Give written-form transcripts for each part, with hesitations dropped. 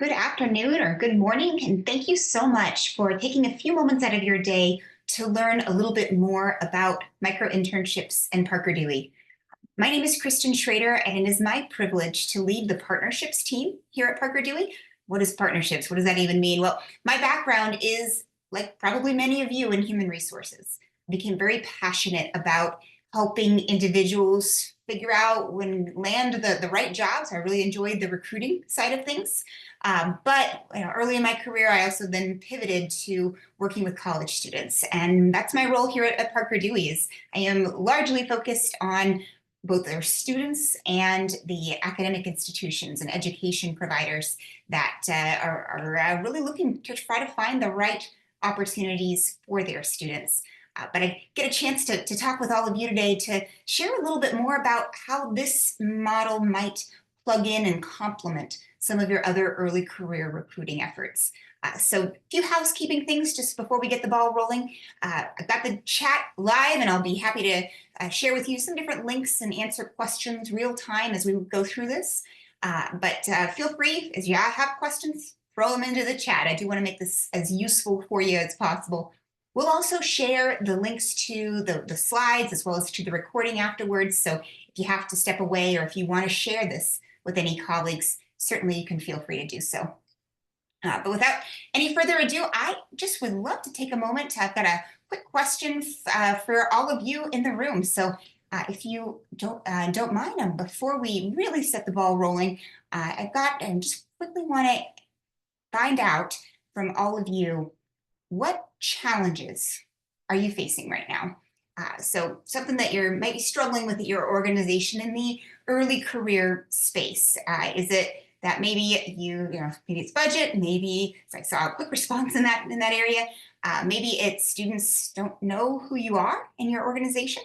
Good afternoon or good morning, and thank you so much for taking a few moments out of your day to learn a little bit more about micro-internships and Parker Dewey. My name is Kristen Schrader, and it is my privilege to lead the partnerships team here at Parker Dewey. What is partnerships? What does that even mean? Well, my background is, like probably many of you, in human resources. I became very passionate about helping individuals figure out when land the right jobs. I really enjoyed the recruiting side of things. But early in my career, I also then pivoted to working with college students. And that's my role here at Parker Dewey. Is I am largely focused on both their students and the academic institutions and education providers that are really looking to try to find the right opportunities for their students. But I get a chance to talk with all of you today to share a little bit more about how this model might plug in and complement some of your other early career recruiting efforts. So a few housekeeping things just before we get the ball rolling. I've got the chat live, and I'll be happy to share with you some different links and answer questions real time as we go through this. But feel free, as you have questions, throw them into the chat. I do want to make this as useful for you as possible. We'll also share the links to the slides as well as to the recording afterwards. So if you have to step away or if you want to share this with any colleagues, certainly you can feel free to do so. But without any further ado, I just would love to take a moment. I've got a quick question for all of you in the room. So if you don't mind, before we really set the ball rolling, I've got and just quickly want to find out from all of you, what challenges are you facing right now? So something that you might be struggling with at your organization in the early career space. Is it that maybe maybe it's budget, maybe I saw a quick response in that area. Maybe it's students don't know who you are in your organization.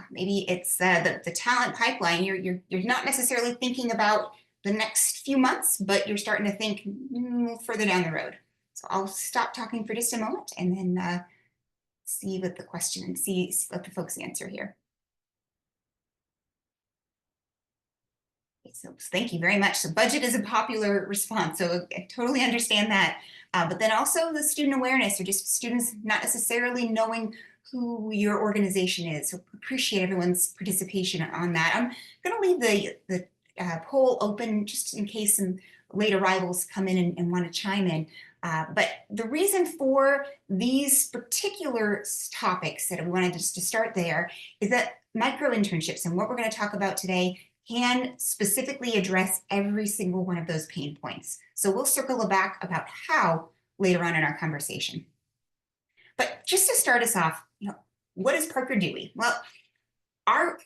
Maybe it's the talent pipeline. You're not necessarily thinking about the next few months, but you're starting to think further down the road. So I'll stop talking for just a moment and then see what the question and see what the folks answer here. Okay, so thank you very much. So budget is a popular response, so I totally understand that. But then also the student awareness, or just students not necessarily knowing who your organization is. So appreciate everyone's participation on that. I'm going to leave the poll open just in case some late arrivals come in and want to chime in. But the reason for these particular topics that we wanted just to start there is that micro-internships and what we're going to talk about today can specifically address every single one of those pain points. So we'll circle back about how later on in our conversation. But just to start us off, what is Parker Dewey? Well, our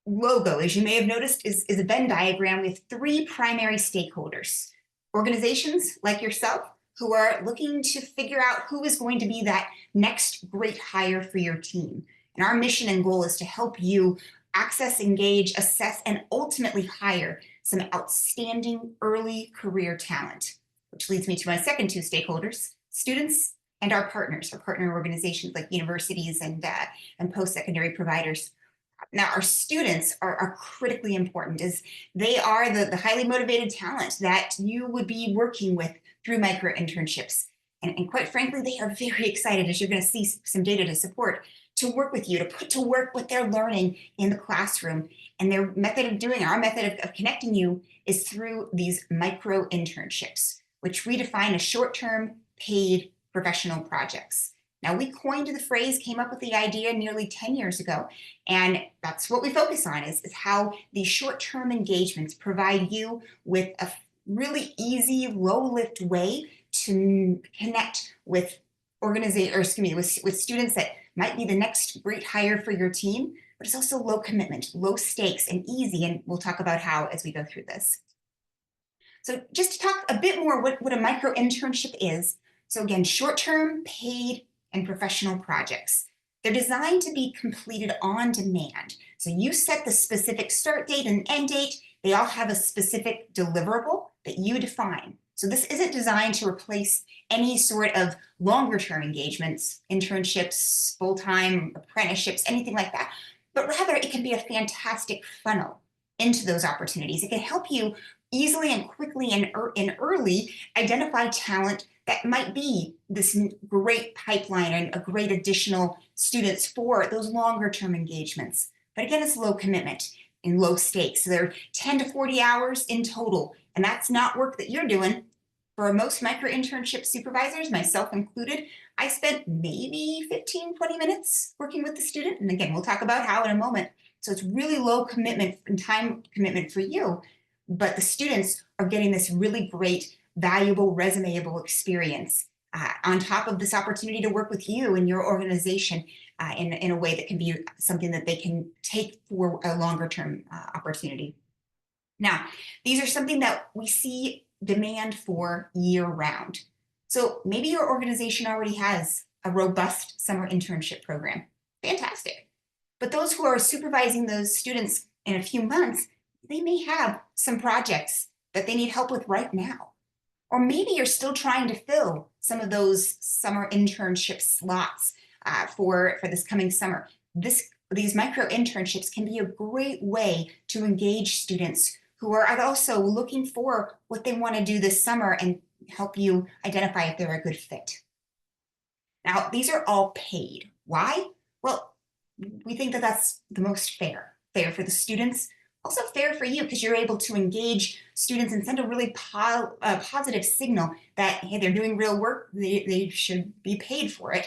logo, as you may have noticed, is a Venn diagram with three primary stakeholders: organizations like yourself, who are looking to figure out who is going to be that next great hire for your team. And our mission and goal is to help you access, engage, assess, and ultimately hire some outstanding early career talent, which leads me to my second two stakeholders: students and our partners, our partner organizations like universities and post-secondary providers. Now, our students are critically important, as they are the highly motivated talent that you would be working with through micro-internships. And quite frankly, they are very excited, as you're going to see some data to support, to work with you, to put to work what they're learning in the classroom. And their method of doing, our method of connecting you, is through these micro-internships, which we define as short-term paid professional projects. Now, we coined the phrase, came up with the idea nearly 10 years ago, and that's what we focus on, is how these short-term engagements provide you with a really easy, low-lift way to connect with with students that might be the next great hire for your team, but it's also low commitment, low stakes, and easy, and we'll talk about how as we go through this. So just to talk a bit more what a micro-internship is. So again, short-term, paid, and professional projects. They're designed to be completed on demand. So you set the specific start date and end date. They all have a specific deliverable that you define. So this isn't designed to replace any sort of longer-term engagements, internships, full-time apprenticeships, anything like that. But rather, it can be a fantastic funnel into those opportunities. It can help you easily and quickly and early identify talent that might be this great pipeline and a great additional students for those longer term engagements. But again, it's low commitment and low stakes. So they're 10 to 40 hours in total. And that's not work that you're doing. For most micro-internship supervisors, myself included, I spent maybe 15, 20 minutes working with the student. And again, we'll talk about how in a moment. So it's really low commitment and time commitment for you, but the students are getting this really great, valuable, resumeable experience on top of this opportunity to work with you and your organization in a way that can be something that they can take for a longer term opportunity. Now, these are something that we see demand for year round. So maybe your organization already has a robust summer internship program. Fantastic. But those who are supervising those students in a few months, they may have some projects that they need help with right now. Or maybe you're still trying to fill some of those summer internship slots for this coming summer. These micro internships can be a great way to engage students who are also looking for what they want to do this summer and help you identify if they're a good fit. Now, these are all paid. Why? Well, we think that that's the most fair for the students, also fair for you because you're able to engage students and send a really positive signal that, hey, they're doing real work, they should be paid for it.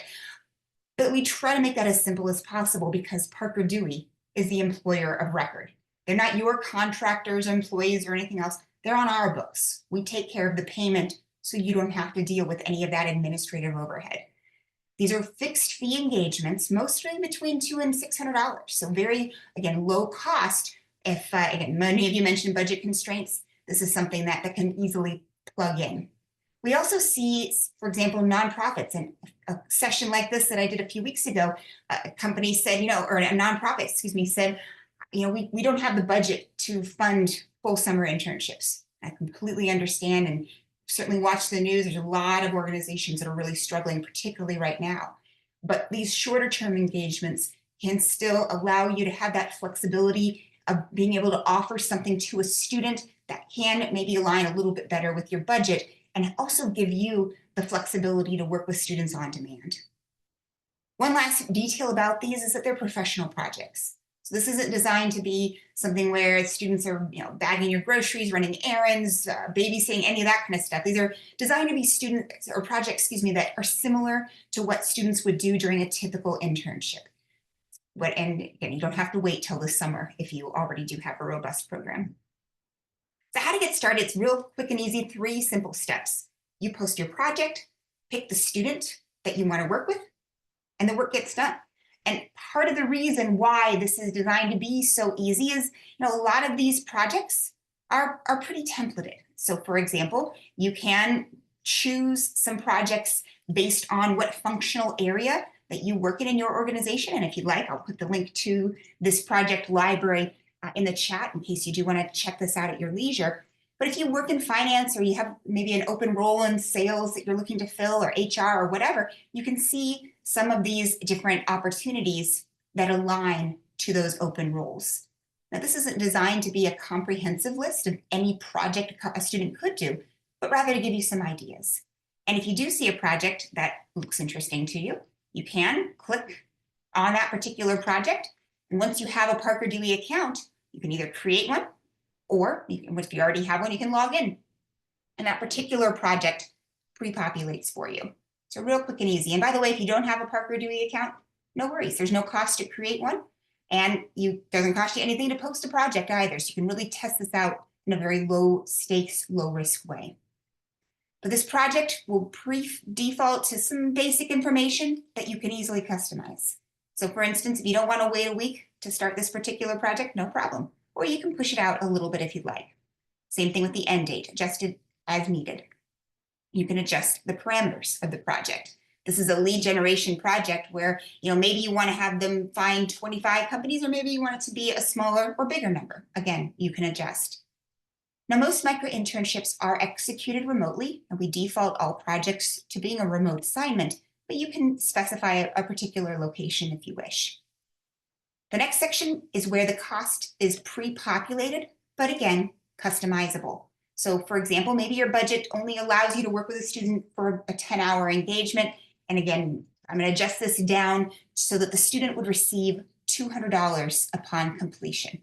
But we try to make that as simple as possible because Parker Dewey is the employer of record. They're not your contractors, employees, or anything else. They're on our books. We take care of the payment so you don't have to deal with any of that administrative overhead. These are fixed fee engagements, mostly between $200 and $600. So very, again, low cost. If, again, many of you mentioned budget constraints, this is something that can easily plug in. We also see, for example, nonprofits. And a session like this that I did a few weeks ago, a company said, or a nonprofit, said, we don't have the budget to fund full summer internships. I completely understand and certainly watch the news. There's a lot of organizations that are really struggling, particularly right now. But these shorter term engagements can still allow you to have that flexibility of being able to offer something to a student that can maybe align a little bit better with your budget and also give you the flexibility to work with students on demand. One last detail about these is that they're professional projects. So this isn't designed to be something where students are, bagging your groceries, running errands, babysitting, any of that kind of stuff. These are designed to be students or projects, that are similar to what students would do during a typical internship. And again, you don't have to wait till the summer if you already do have a robust program. So how to get started, it's real quick and easy, 3 simple steps. You post your project, pick the student that you want to work with, and the work gets done. And part of the reason why this is designed to be so easy is, a lot of these projects are pretty templated. So for example, you can choose some projects based on what functional area that you work in your organization. And if you'd like, I'll put the link to this project library in the chat in case you do want to check this out at your leisure. But if you work in finance or you have maybe an open role in sales that you're looking to fill or HR or whatever, you can see some of these different opportunities that align to those open roles. Now, this isn't designed to be a comprehensive list of any project a student could do, but rather to give you some ideas. And if you do see a project that looks interesting to you, you can click on that particular project. And once you have a Parker Dewey account, you can either create one or if you already have one, you can log in. And that particular project pre-populates for you. So real quick and easy. And by the way, if you don't have a Parker Dewey account, no worries. There's no cost to create one. And it doesn't cost you anything to post a project either. So you can really test this out in a very low stakes, low risk way. But this project will default to some basic information that you can easily customize. So for instance, if you don't want to wait a week to start this particular project, no problem. Or you can push it out a little bit if you'd like. Same thing with the end date, adjusted as needed. You can adjust the parameters of the project. This is a lead generation project where, maybe you want to have them find 25 companies, or maybe you want it to be a smaller or bigger number. Again, you can adjust. Now, most micro-internships are executed remotely, and we default all projects to being a remote assignment, but you can specify a particular location if you wish. The next section is where the cost is pre-populated, but again, customizable. So for example, maybe your budget only allows you to work with a student for a 10-hour engagement. And again, I'm going to adjust this down so that the student would receive $200 upon completion.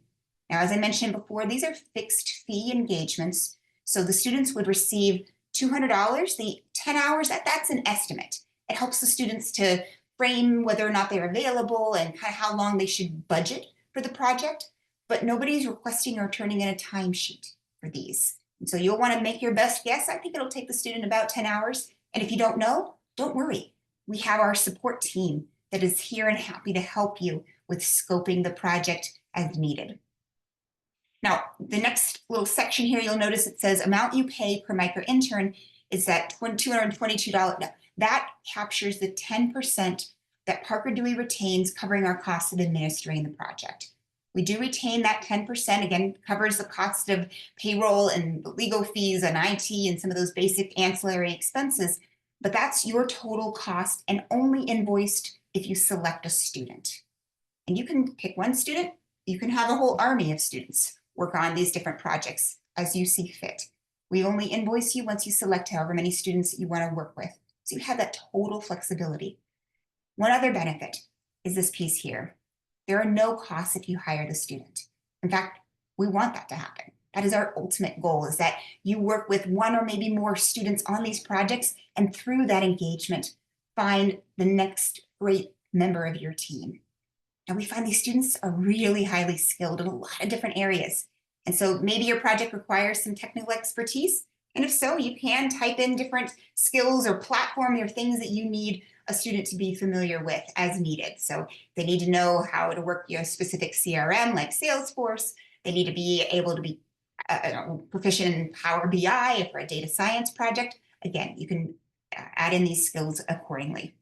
Now, as I mentioned before, these are fixed fee engagements. So the students would receive $200. The 10 hours, that's an estimate. It helps the students to frame whether or not they're available and kind of how long they should budget for the project. But nobody's requesting or turning in a timesheet for these. And so you'll want to make your best guess. I think it'll take the student about 10 hours. And if you don't know, don't worry. We have our support team that is here and happy to help you with scoping the project as needed. Now, the next little section here, you'll notice it says amount you pay per micro-intern is that $222. Now, that captures the 10% that Parker Dewey retains covering our cost of administering the project. We do retain that 10%, again, covers the cost of payroll and legal fees and IT and some of those basic ancillary expenses, but that's your total cost and only invoiced if you select a student. And you can pick one student, you can have a whole army of students work on these different projects as you see fit. We only invoice you once you select however many students you want to work with. So you have that total flexibility. One other benefit is this piece here. There are no costs if you hire the student. In fact, we want that to happen. That is our ultimate goal, is that you work with one or maybe more students on these projects, and through that engagement, find the next great member of your team. And we find these students are really highly skilled in a lot of different areas. And so maybe your project requires some technical expertise. And if so, you can type in different skills or platform or things that you need a student to be familiar with as needed. So they need to know how to work your specific CRM like Salesforce. They need to be able to be proficient in Power BI for a data science project. Again, you can add in these skills accordingly.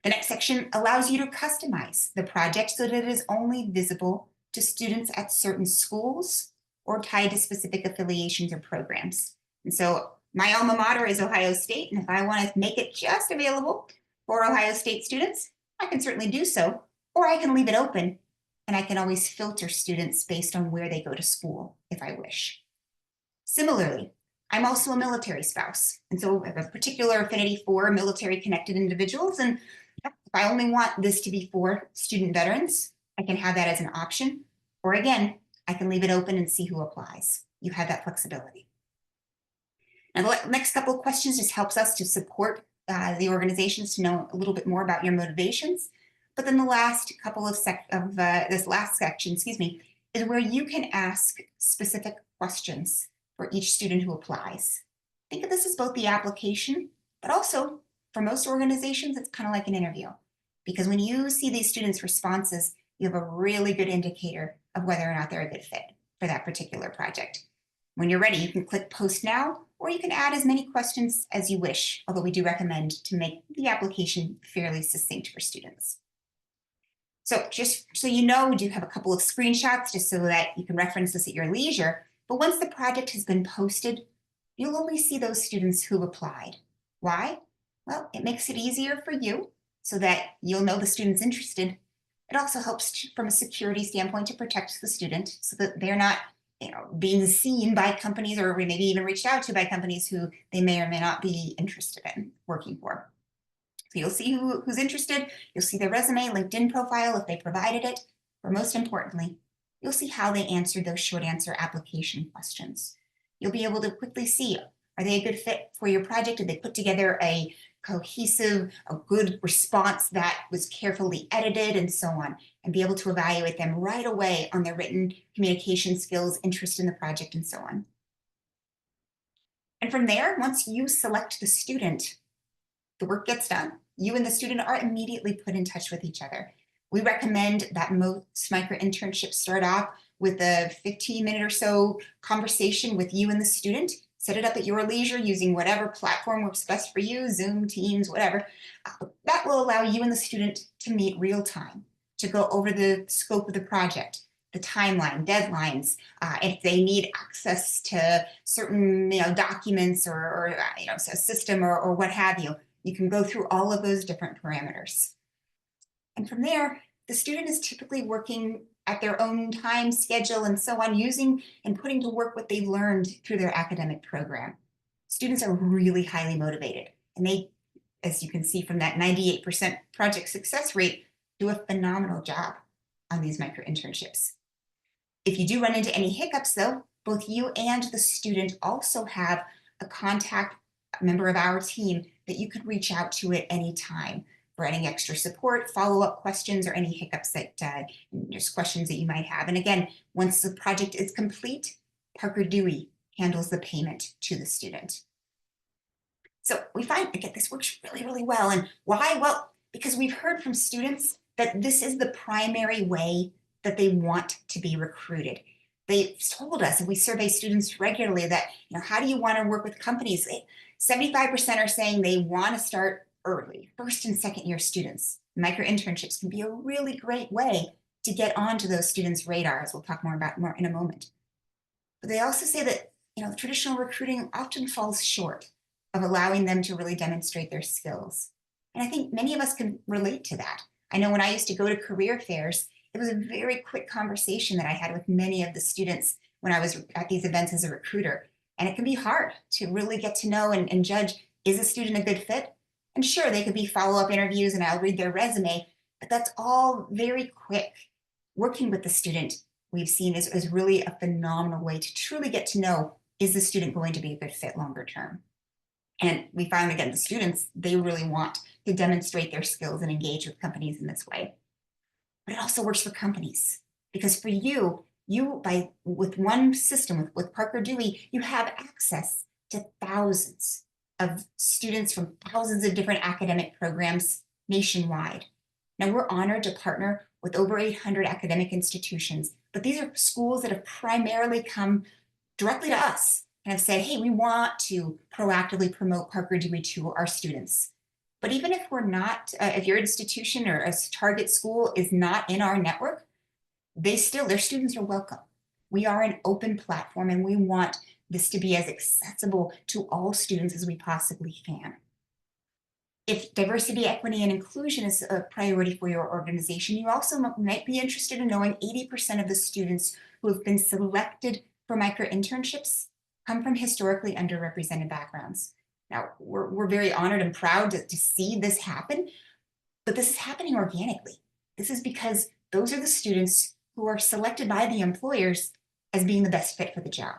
The next section allows you to customize the project so that it is only visible to students at certain schools or tied to specific affiliations or programs. And so my alma mater is Ohio State, and if I want to make it just available for Ohio State students, I can certainly do so, or I can leave it open, and I can always filter students based on where they go to school if I wish. Similarly, I'm also a military spouse, and so I have a particular affinity for military-connected individuals, and if I only want this to be for student veterans, I can have that as an option, or again, I can leave it open and see who applies. You have that flexibility. Now, the next couple of questions just helps us to support the organizations to know a little bit more about your motivations. But then the last couple of this last section, is where you can ask specific questions for each student who applies. Think of this as both the application, but also for most organizations, it's kind of like an interview. Because when you see these students' responses, you have a really good indicator of whether or not they're a good fit for that particular project. When you're ready, you can click Post Now, or you can add as many questions as you wish, although we do recommend to make the application fairly succinct for students. So just so you know, we do have a couple of screenshots just so that you can reference this at your leisure. But once the project has been posted, you'll only see those students who applied. Why? Well, it makes it easier for you so that you'll know the student's interested. It also helps from a security standpoint to protect the student so that they're not being seen by companies or maybe even reached out to by companies who they may or may not be interested in working for. So you'll see who's interested, you'll see their resume, LinkedIn profile if they provided it, or most importantly, you'll see how they answered those short answer application questions. You'll be able to quickly see, are they a good fit for your project? Did they put together a cohesive, a good response that was carefully edited and so on, and be able to evaluate them right away on their written communication skills, interest in the project, and so on. And from there, once you select the student, the work gets done. You and the student are immediately put in touch with each other. We recommend that most micro-internships start off with a 15-minute or so conversation with you and the student. Set it up at your leisure using whatever platform works best for you, Zoom, Teams, whatever. That will allow you and the student to meet real time, to go over the scope of the project, the timeline, deadlines, if they need access to certain documents or a system or what have you. You can go through all of those different parameters. And from there, the student is typically working at their own time schedule and so on, using and putting to work what they learned through their academic program. Students are really highly motivated, and they, as you can see from that 98% project success rate, do a phenomenal job on these micro-internships. If you do run into any hiccups, though, both you and the student also have a contact member of our team that you could reach out to at any time for any extra support, follow-up questions, or any hiccups that just questions that you might have. And again, once the project is complete, Parker Dewey handles the payment to the student. So we find, again, this works really, really well. And why? Well, because we've heard from students that this is the primary way that they want to be recruited. They've told us, and we survey students regularly, that, how do you want to work with companies? 75% are saying they want to start early, first and second year students. Micro-internships can be a really great way to get onto those students' radars. We'll talk more about more in a moment. But they also say that, traditional recruiting often falls short of allowing them to really demonstrate their skills. And I think many of us can relate to that. I know when I used to go to career fairs, it was a very quick conversation that I had with many of the students when I was at these events as a recruiter. And it can be hard to really get to know and judge, is a student a good fit? And sure, they could be follow-up interviews and I'll read their resume, but that's all very quick. Working with the student, we've seen is really a phenomenal way to truly get to know, is the student going to be a good fit longer term? And we found, again, the students, they really want to demonstrate their skills and engage with companies in this way. But it also works for companies, because for you, with one system, with Parker Dewey, you have access to thousands of students from thousands of different academic programs nationwide. Now, we're honored to partner with over 800 academic institutions, but these are schools that have primarily come directly to us and have said, hey, we want to proactively promote Parker Dewey to our students. But even if we're not, if your institution or a target school is not in our network, their students are welcome. We are an open platform, and we want this to be as accessible to all students as we possibly can. If diversity, equity, and inclusion is a priority for your organization, you also might be interested in knowing 80% of the students who have been selected for micro-internships come from historically underrepresented backgrounds. Now, we're very honored and proud to see this happen, but this is happening organically. This is because those are the students who are selected by the employers as being the best fit for the job.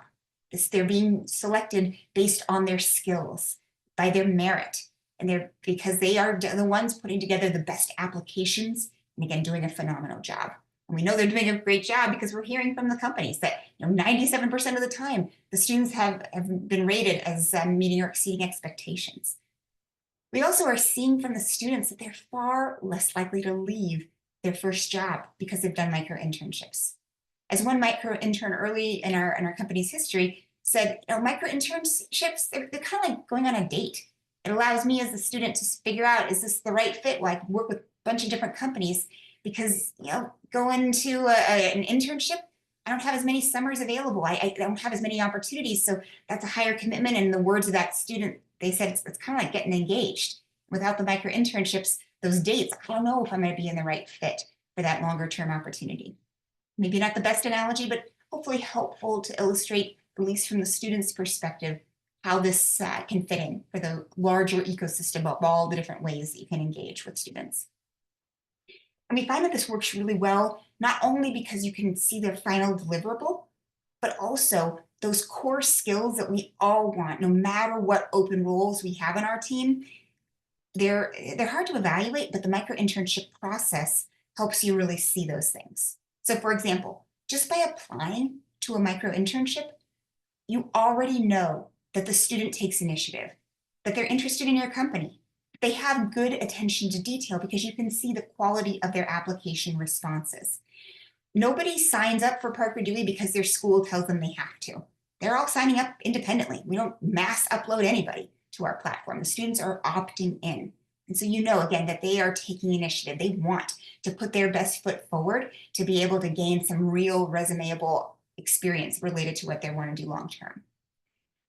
They're being selected based on their skills, by their merit, and because they are the ones putting together the best applications, and again, doing a phenomenal job. And we know they're doing a great job because we're hearing from the companies that 97% of the time, the students have been rated as meeting or exceeding expectations. We also are seeing from the students that they're far less likely to leave their first job because they've done micro-internships. As one micro-intern early in our company's history said, micro-internships, they're kind of like going on a date. It allows me as a student to figure out, is this the right fit? Well, I can work with a bunch of different companies because, going to an internship, I don't have as many summers available. I don't have as many opportunities. So that's a higher commitment. And in the words of that student, they said it's kind of like getting engaged. Without the micro-internships, those dates, I don't know if I'm going to be in the right fit for that longer term opportunity. Maybe not the best analogy, but hopefully helpful to illustrate, at least from the student's perspective, how this can fit in for the larger ecosystem of all the different ways that you can engage with students. And we find that this works really well, not only because you can see their final deliverable, but also those core skills that we all want, no matter what open roles we have on our team. They're hard to evaluate, but the micro-internship process helps you really see those things. So for example, just by applying to a micro-internship, you already know that the student takes initiative, that they're interested in your company. They have good attention to detail because you can see the quality of their application responses. Nobody signs up for Parker Dewey because their school tells them they have to. They're all signing up independently. We don't mass upload anybody to our platform. The students are opting in. And so again, that they are taking initiative. They want to put their best foot forward to be able to gain some real resumeable experience related to what they want to do long term.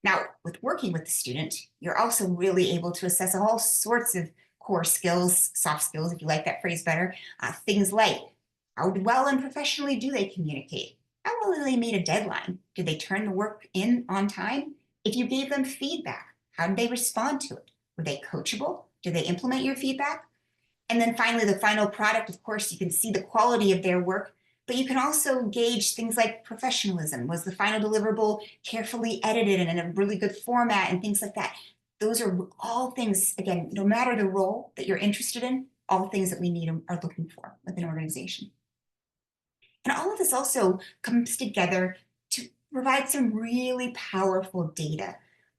Now, with working with the student, you're also really able to assess all sorts of core skills, soft skills, if you like that phrase better, things like How well and professionally do they communicate? How well did they meet a deadline? Did they turn the work in on time? If you gave them feedback, how did they respond to it? Were they coachable? Did they implement your feedback? And then finally, the final product, of course, you can see the quality of their work, but you can also gauge things like professionalism. Was the final deliverable carefully edited and in a really good format and things like that? Those are all things, again, no matter the role that you're interested in, all things that we need are looking for with an organization. And all of this also comes together to provide some really powerful data.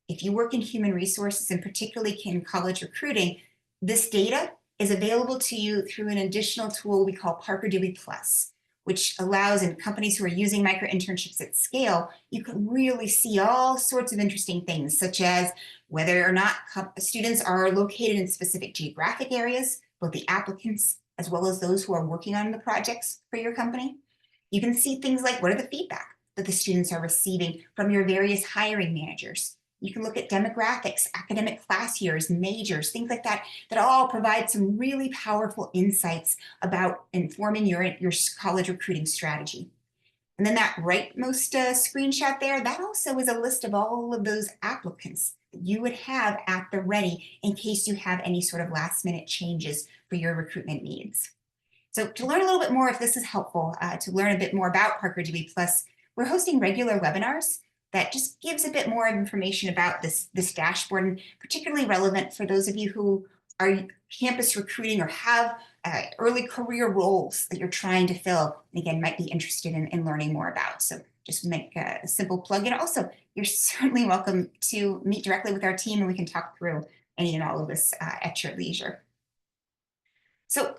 If you work in human resources, and particularly in college recruiting, this data is available to you through an additional tool we call Parker Dewey Plus, which allows in companies who are using micro-internships at scale, you can really see all sorts of interesting things, such as whether or not students are located in specific geographic areas, both the applicants as well as those who are working on the projects for your company. You can see things like what are the feedback that the students are receiving from your various hiring managers. You can look at demographics, academic class years, majors, things like that, that all provide some really powerful insights about informing your college recruiting strategy. And then that rightmost screenshot there, that also is a list of all of those applicants that you would have at the ready in case you have any sort of last minute changes for your recruitment needs. So to learn a little bit more, if this is helpful, to learn a bit more about Parker Dewey Plus, we're hosting regular webinars that just gives a bit more information about this dashboard, and particularly relevant for those of you who are campus recruiting or have early career roles that you're trying to fill, and again, might be interested in learning more about. So just make a simple plug in. Also, you're certainly welcome to meet directly with our team and we can talk through any and all of this at your leisure. So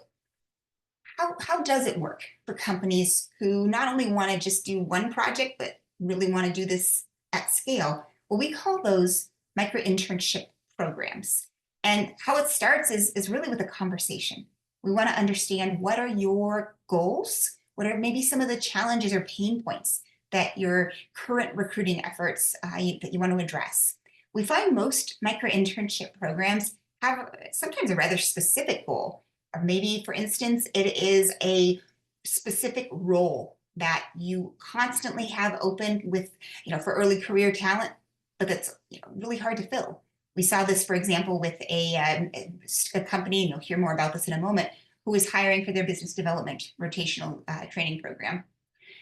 how does it work for companies who not only want to just do one project, but really want to do this at scale? Well, we call those micro-internship programs. And how it starts is really with a conversation. We want to understand what are your goals? What are maybe some of the challenges or pain points that your current recruiting efforts that you want to address? We find most micro-internship programs have sometimes a rather specific goal. Or maybe, for instance, it is a specific role that you constantly have open with, for early career talent, but that's really hard to fill. We saw this, for example, with a company, and you'll hear more about this in a moment, who is hiring for their business development rotational training program.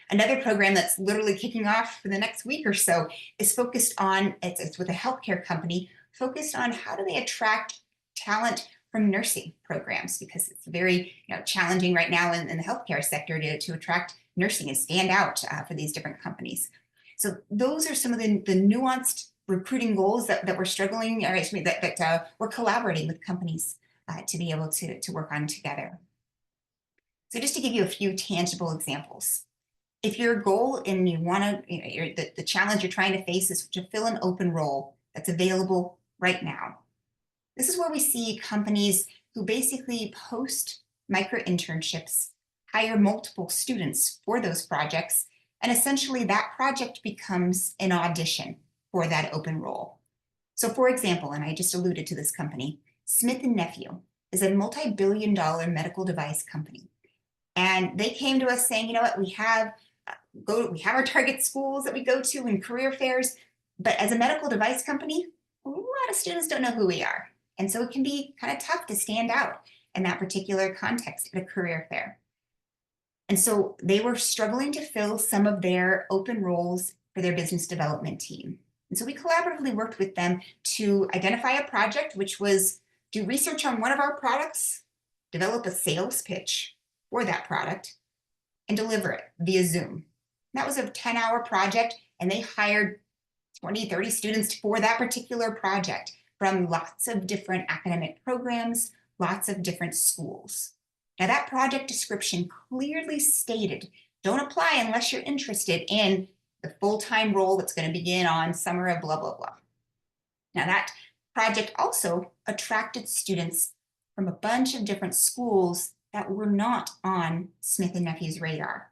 Another program that's literally kicking off for the next week or so is focused on, it's with a healthcare company, focused on how do they attract talent from nursing programs, because it's very challenging right now in the healthcare sector to attract nursing and stand out for these different companies. So those are some of the nuanced recruiting goals that we're struggling, or excuse me, that we're collaborating with companies to be able to work on together. So just to give you a few tangible examples. If your goal and you want to, the challenge you're trying to face is to fill an open role that's available right now. This is where we see companies who basically post micro-internships, hire multiple students for those projects, and essentially that project becomes an audition for that open role. So for example, and I just alluded to this company, Smith & Nephew is a multi-billion-dollar medical device company. And they came to us saying, you know what, we have our target schools that we go to and career fairs, but as a medical device company, a lot of students don't know who we are. And so it can be kind of tough to stand out in that particular context at a career fair. And so they were struggling to fill some of their open roles for their business development team. And so we collaboratively worked with them to identify a project, which was do research on one of our products, develop a sales pitch for that product, and deliver it via Zoom. That was a 10-hour project, and they hired 20, 30 students for that particular project from lots of different academic programs, lots of different schools. Now that project description clearly stated, don't apply unless you're interested in the full-time role that's going to begin on summer of blah, blah, blah. Now that project also attracted students from a bunch of different schools that were not on Smith & Nephew's radar,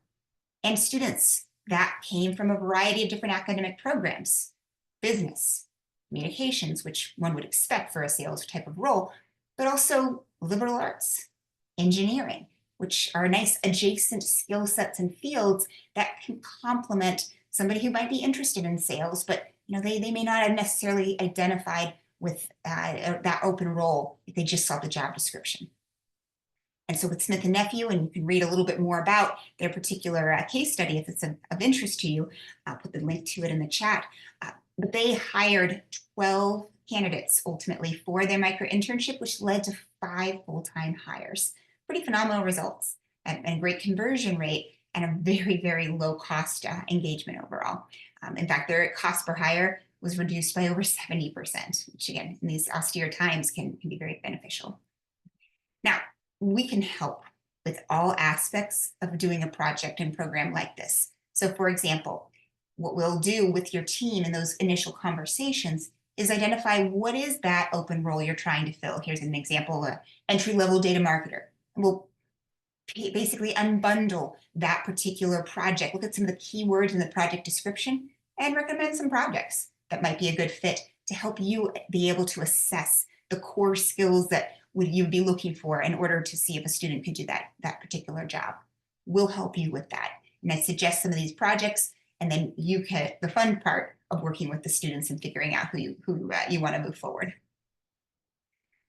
and students that came from a variety of different academic programs, business, communications, which one would expect for a sales type of role, but also liberal arts, engineering, which are nice adjacent skill sets and fields that can complement somebody who might be interested in sales, but they may not have necessarily identified with that open role if they just saw the job description. And so with Smith and Nephew, and you can read a little bit more about their particular case study if it's of interest to you, I'll put the link to it in the chat. But they hired 12 candidates ultimately for their micro-internship, which led to 5 full-time hires. Pretty phenomenal results and great conversion rate and a very, very low cost engagement overall. In fact, their cost per hire was reduced by over 70%, which again, in these austere times can be very beneficial. Now, we can help with all aspects of doing a project and program like this. So for example, what we'll do with your team in those initial conversations is identify what is that open role you're trying to fill. Here's an example, an entry-level data marketer. We'll basically unbundle that particular project, look at some of the keywords in the project description, and recommend some projects that might be a good fit to help you be able to assess the core skills that you'd be looking for in order to see if a student could do that particular job. We'll help you with that. And I suggest some of these projects, and then you get the fun part of working with the students and figuring out who you want to move forward.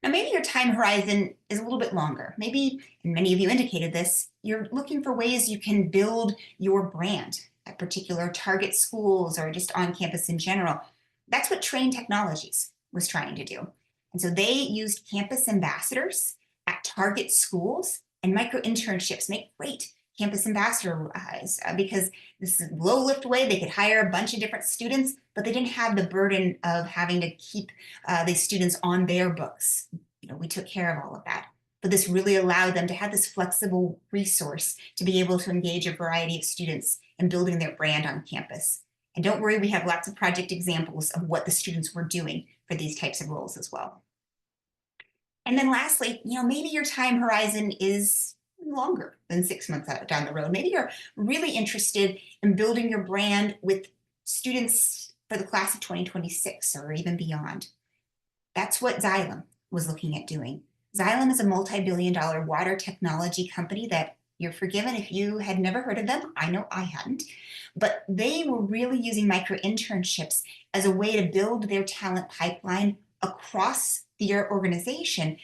Now, maybe your time horizon is a little bit longer. Maybe, and many of you indicated this, you're looking for ways you can build your brand at particular target schools or just on campus in general. That's what Train Technologies was trying to do. And so they used campus ambassadors at target schools, and micro-internships make great campus ambassadors because this is a low lift way. They could hire a bunch of different students, but they didn't have the burden of having to keep these students on their books. We took care of all of that. But this really allowed them to have this flexible resource to be able to engage a variety of students in building their brand on campus. And don't worry, we have lots of project examples of what the students were doing for these types of roles as well. And then lastly, maybe your time horizon is longer than 6 months out down the road. Maybe you're really interested in building your brand with students for the class of 2026 or even beyond. That's what Xylem was looking at doing. Xylem is a multi-billion-dollar water technology company that you're forgiven if you had never heard of them. I know I hadn't. But they were really using micro-internships as a way to build their talent pipeline across their organization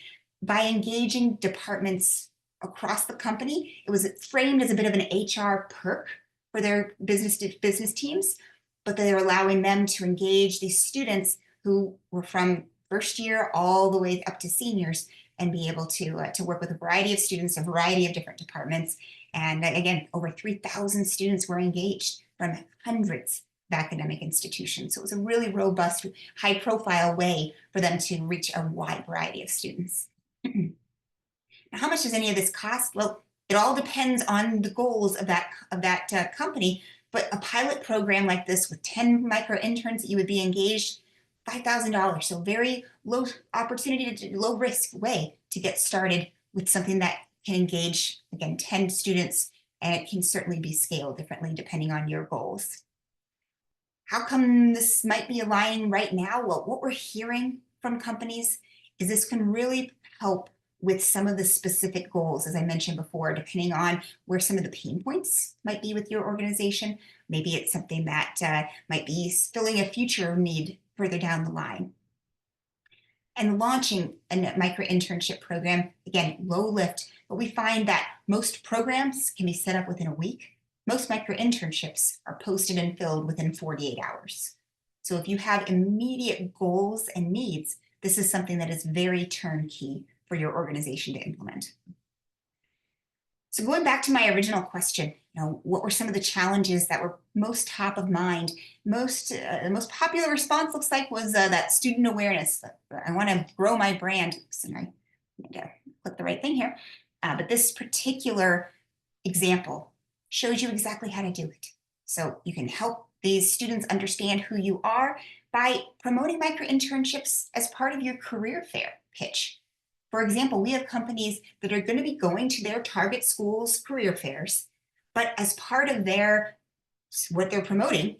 by engaging departments across the company. It was framed as a bit of an HR perk for their business teams, but they were allowing them to engage these students who were from first year all the way up to seniors and be able to work with a variety of students, a variety of different departments. And again, over 3,000 students were engaged from hundreds of academic institutions. So it was a really robust, high profile way for them to reach a wide variety of students. Now, how much does any of this cost? Well, it all depends on the goals of that company, but a pilot program like this with 10 micro interns that you would be engaged, $5,000. So very low opportunity, low risk way to get started with something that can engage, again, 10 students, and it can certainly be scaled differently depending on your goals. How come this might be aligning right now? Well, what we're hearing from companies is this can really help with some of the specific goals, as I mentioned before, depending on where some of the pain points might be with your organization. Maybe it's something that might be filling a future need further down the line. And launching a micro-internship program, again, low lift, but we find that most programs can be set up within a week. Most micro-internships are posted and filled within 48 hours. So if you have immediate goals and needs, this is something that is very turnkey for your organization to implement. So going back to my original question, what were some of the challenges that were most top of mind? The most popular response looks like was that student awareness. I want to grow my brand. Oops, and I need to click the right thing here. But this particular example shows you exactly how to do it. So you can help these students understand who you are by promoting micro-internships as part of your career fair pitch. For example, we have companies that are going to be going to their target schools' career fairs, but as part of what they're promoting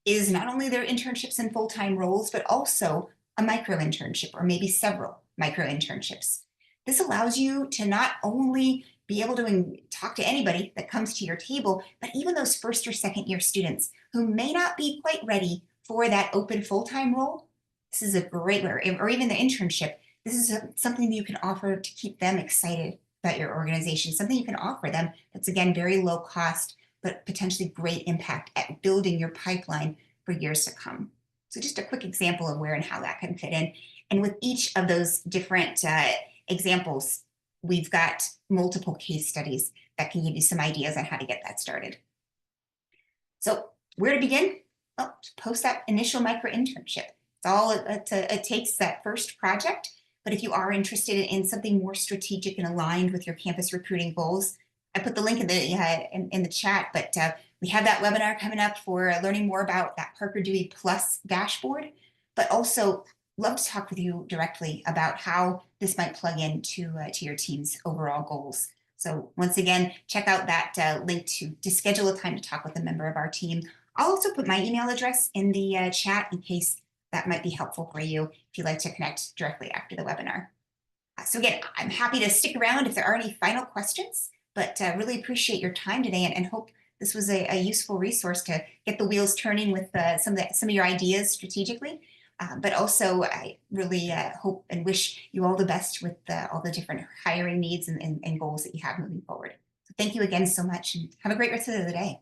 is not only their internships and full-time roles, but also a micro-internship or maybe several micro-internships. This allows you to not only be able to talk to anybody that comes to your table, but even those first or second year students who may not be quite ready for that open full-time role, this is a great way, or even the internship. This is something that you can offer to keep them excited about your organization, something you can offer them that's, again, very low cost, but potentially great impact at building your pipeline for years to come. So just a quick example of where and how that can fit in. And with each of those different examples, we've got multiple case studies that can give you some ideas on how to get that started. So where to begin? Well, to post that initial micro-internship. It's all it takes, that first project. But if you are interested in something more strategic and aligned with your campus recruiting goals, I put the link in the chat, but we have that webinar coming up for learning more about that Parker Dewey Plus dashboard, but also love to talk with you directly about how this might plug into to your team's overall goals. So once again, check out that link to schedule a time to talk with a member of our team. I'll also put my email address in the chat in case that might be helpful for you if you'd like to connect directly after the webinar. So again, I'm happy to stick around if there are any final questions, but really appreciate your time today and hope this was a useful resource to get the wheels turning with some of your ideas strategically. But also, I really hope and wish you all the best with all the different hiring needs and goals that you have moving forward. So thank you again so much, and have a great rest of the day.